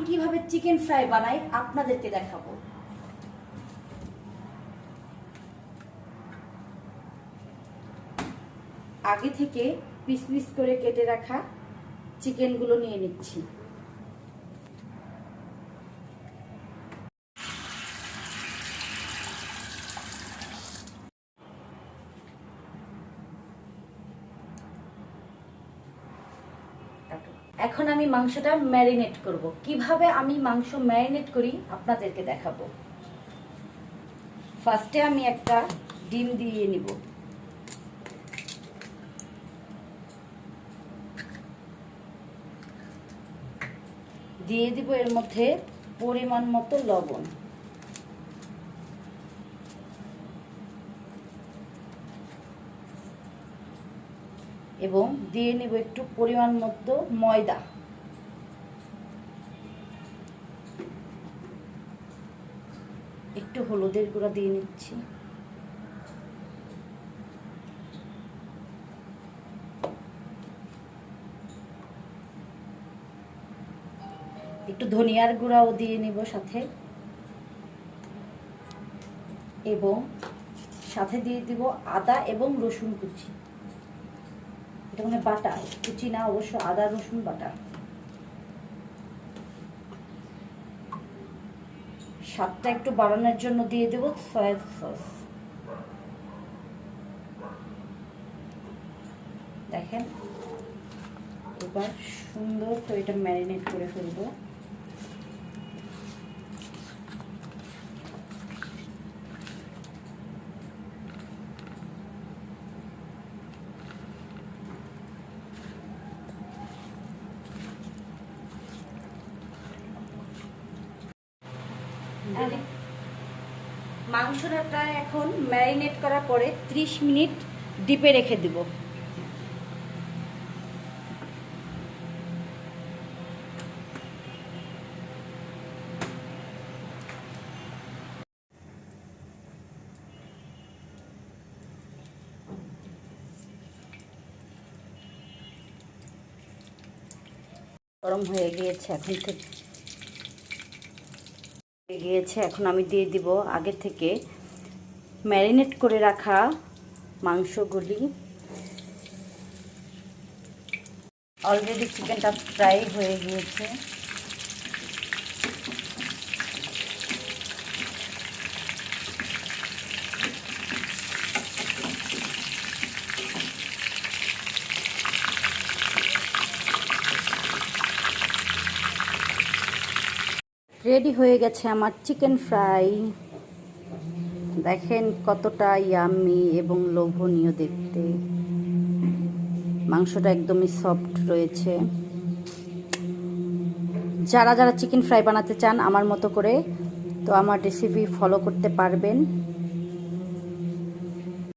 কিভাবে chicken fry বানাই আপনাদেরকে দেখাবো। আগে থেকে পিস পিস করে কেটে রাখা চিকেনগুলো নিয়ে নিচ্ছি। এখন আমি মাংসটা ম্যারিনেট করব। কিভাবে আমি মাংস ম্যারিনেট করি আপনাদেরকে দেখাবো। ফার্স্টে আমি একটা ডিম দিয়ে নিব। দিয়ে দিব এর মধ্যে পরিমাণ মতো লবণ, এবং দিয়ে নিব একটু পরিমাণ মতো ময়দা। একটু হলুদের গুঁড়া দিয়ে নিচ্ছি। একটু ধনিয়ার গুঁড়াও দিয়ে নিব সাথে, এবং সাথে দিয়ে দিব আদা এবং রসুন কুচি। এটা মানে বাটা, কুচি না, অবশ্য আদা রসুন বাটা। স্বাদটা একটু বাড়ানোর জন্য দিয়ে দেব সয়া সস। দেখেন, এবার সুন্দর করে এটা ম্যারিনেট করে ফেলবো। মাংসটা এখন ম্যারিনেট করার পরে 30 মিনিট ডিপে রেখে দিব। গরম হয়ে গিয়েছে, এখন আমি দিয়ে দিব আগে থেকে ম্যারিনেট করে রাখা মাংসগুলি। অলরেডি চিকেনটা ফ্রাই হয়ে গিয়েছে। রেডি হয়ে গেছে আমার চিকেন ফ্রাই। দেখেন কতটা ইয়াম্মি এবং লোভনীয় দেখতে। মাংসটা একদমই সফট রয়েছে। যারা যারা চিকেন ফ্রাই বানাতে চান আমার মতো করে, তো আমার রেসিপি ফলো করতে পারবেন।